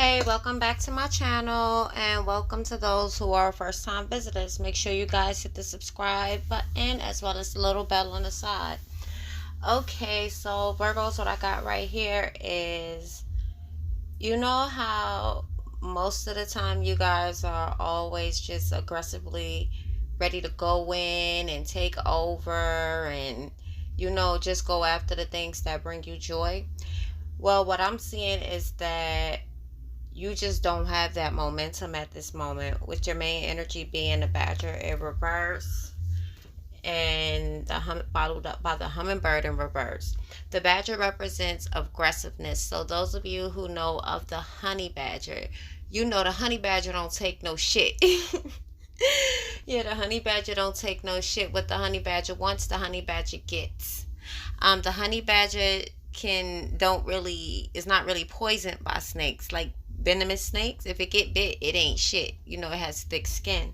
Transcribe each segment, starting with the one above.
Hey, welcome back to my channel and welcome to those who are first time visitors. Make sure you guys hit the subscribe button as well as the little bell on the side. Okay, so Virgos, what I got right here is, you know how most of the time you guys are always just aggressively ready to go in and take over and, just go after the things that bring you joy. Well, what I'm seeing is that you just don't have that momentum at this moment, with your main energy being the badger in reverse and followed up by the hummingbird in reverse. The badger represents aggressiveness. So those of you who know of the honey badger, you know the honey badger don't take no shit. Yeah, the honey badger don't take no shit. What the honey badger wants, the honey badger gets. The honey badger is not really poisoned by snakes, like venomous snakes. If it get bit, it ain't shit. It has thick skin.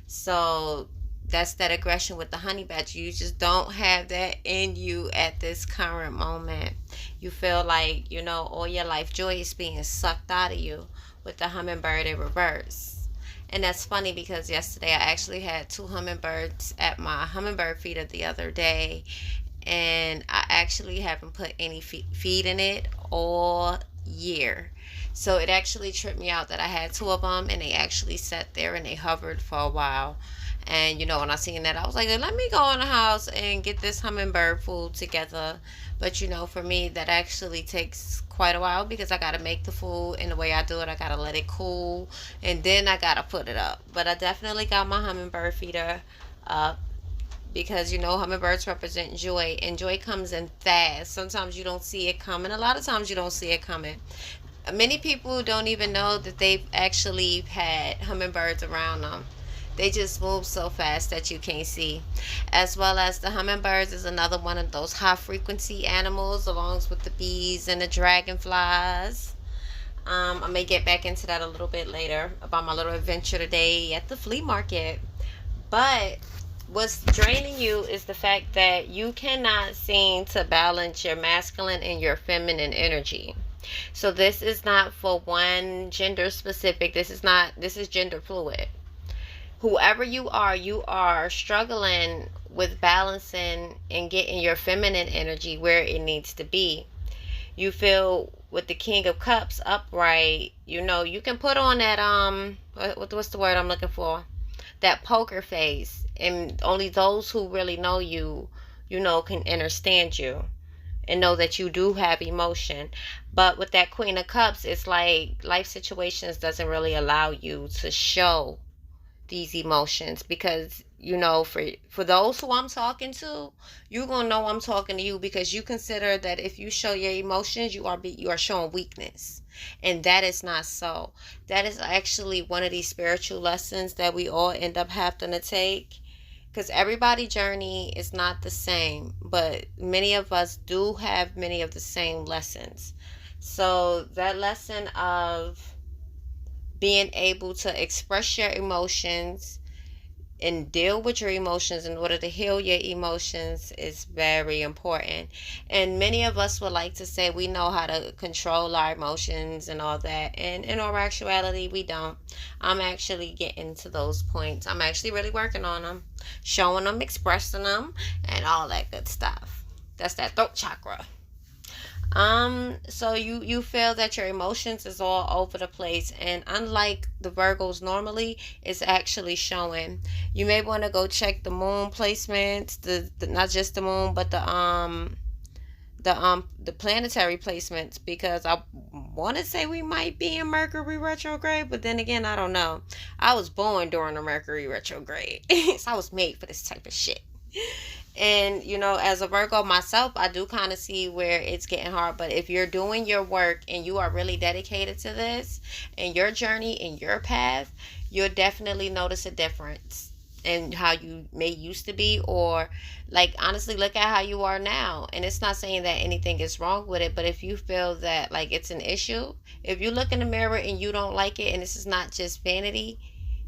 So that's that aggression with the honey badger. You just don't have that in you at this current moment. You feel like, all your life joy is being sucked out of you with the hummingbird in reverse. And that's funny because yesterday I actually had two hummingbirds at my hummingbird feeder the other day, and I actually haven't put any feed in it all year. So it actually tripped me out that I had two of them and they actually sat there and they hovered for a while. And when I seen that, I was like, let me go in the house and get this hummingbird food together. But for me, that actually takes quite a while because I got to make the food, and the way I do it, I got to let it cool and then I got to put it up. But I definitely got my hummingbird feeder up because hummingbirds represent joy, and joy comes in fast. Sometimes you don't see it coming, a lot of times you don't see it coming. Many people don't even know that they've actually had hummingbirds around them. They just move so fast that you can't see. As well as the hummingbirds is another one of those high frequency animals, along with the bees and the dragonflies. I may get back into that a little bit later about my little adventure today at the flea market. But what's draining you is the fact that you cannot seem to balance your masculine and your feminine energy. So this is not for one gender specific. This is gender fluid. Whoever you are struggling with balancing and getting your feminine energy where it needs to be. You feel with the King of Cups upright, you can put on that what's the word I'm looking for? That poker face, and only those who really know you, can understand you and know that you do have emotion. But with that Queen of Cups, it's like life situations doesn't really allow you to show these emotions because for those who I'm talking to, you're gonna know I'm talking to you because you consider that if you show your emotions, you are showing weakness, and that is not so. That is actually one of these spiritual lessons that we all end up having to take, because everybody's journey is not the same, but many of us do have many of the same lessons. So that lesson of being able to express your emotions and deal with your emotions in order to heal your emotions is very important. And many of us would like to say we know how to control our emotions and all that, and in our actuality we don't. I'm actually getting to those points. I'm actually really working on them, showing them, expressing them, and all that good stuff. That's that throat chakra. So you feel that your emotions is all over the place, and unlike the Virgos normally, it's actually showing. You may want to go check the moon placements, the not just the moon, but the planetary placements, because I want to say we might be in Mercury retrograde, but then again, I don't know. I was born during the Mercury retrograde, so I was made for this type of shit. And as a Virgo myself, I do kind of see where it's getting hard. But if you're doing your work and you are really dedicated to this and your journey and your path, you'll definitely notice a difference in how you may used to be, or like honestly look at how you are now. And it's not saying that anything is wrong with it, but if you feel that like it's an issue, if you look in the mirror and you don't like it, and this is not just vanity,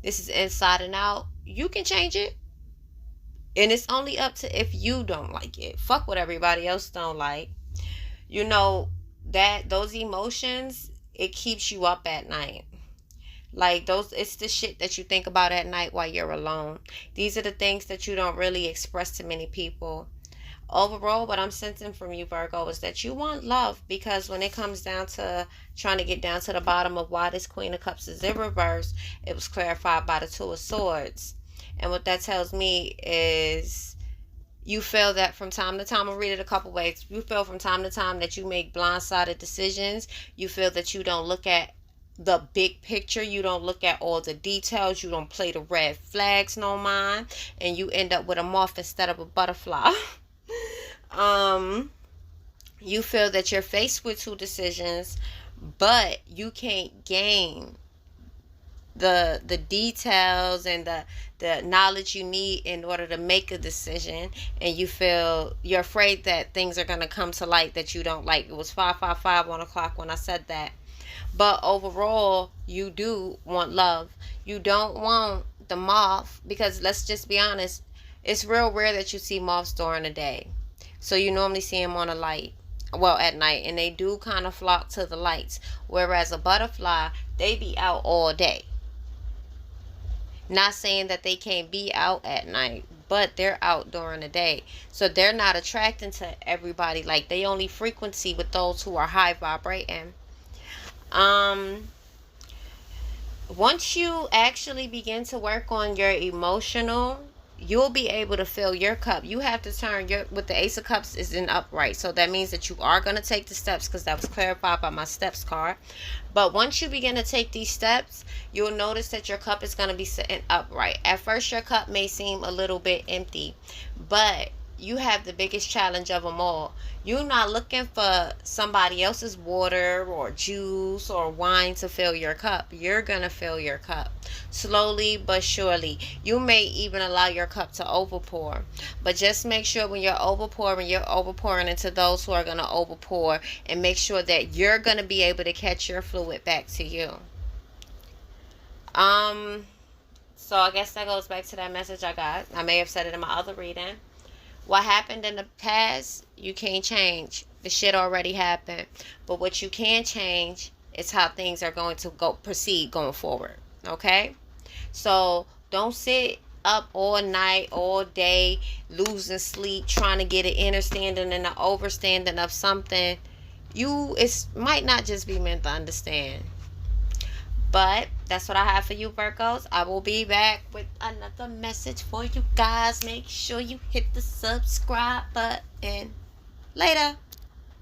this is inside and out, you can change it. And it's only up to if you don't like it. Fuck what everybody else don't like. That those emotions, it keeps you up at night. Like those, it's the shit that you think about at night while you're alone. These are the things that you don't really express to many people. Overall, what I'm sensing from you, Virgo, is that you want love, because when it comes down to trying to get down to the bottom of why this Queen of Cups is in reverse, it was clarified by the Two of Swords. And what that tells me is you feel that from time to time, I'll read it a couple ways. You feel from time to time that you make blindsided decisions. You feel that you don't look at the big picture. You don't look at all the details. You don't play the red flags no mind. And you end up with a moth instead of a butterfly. You feel that you're faced with two decisions, but you can't gain the details and the knowledge you need in order to make a decision, and you're afraid that things are going to come to light that you don't like. It was 555 on the clock when I said that. But overall, you do want love. You don't want the moth, because let's just be honest, it's real rare that you see moths during the day. So you normally see them on a light, well, at night, and they do kind of flock to the lights. Whereas a butterfly, they be out all day. Not saying that they can't be out at night, but they're out during the day. So they're not attracting to everybody. Like, they only frequency with those who are high vibrating. Once you actually begin to work on your emotional, you'll be able to fill your cup. You have to turn your, with the Ace of Cups is in upright. So that means that you are going to take the steps, because that was clarified by my steps card. But once you begin to take these steps, you'll notice that your cup is going to be sitting upright. At first, your cup may seem a little bit empty, but you have the biggest challenge of them all. You're not looking for somebody else's water or juice or wine to fill your cup. You're going to fill your cup slowly but surely. You may even allow your cup to overpour. But just make sure when you're overpouring into those who are going to overpour, and make sure that you're going to be able to catch your fluid back to you. So I guess that goes back to that message I got. I may have said it in my other reading. What happened in the past, you can't change. The shit already happened. But what you can change is how things are going to proceed going forward. Okay? So don't sit up all night, all day, losing sleep, trying to get an understanding and an overstanding of something. It might not just be meant to understand. But that's what I have for you, Virgos. I will be back with another message for you guys. Make sure you hit the subscribe button. Later.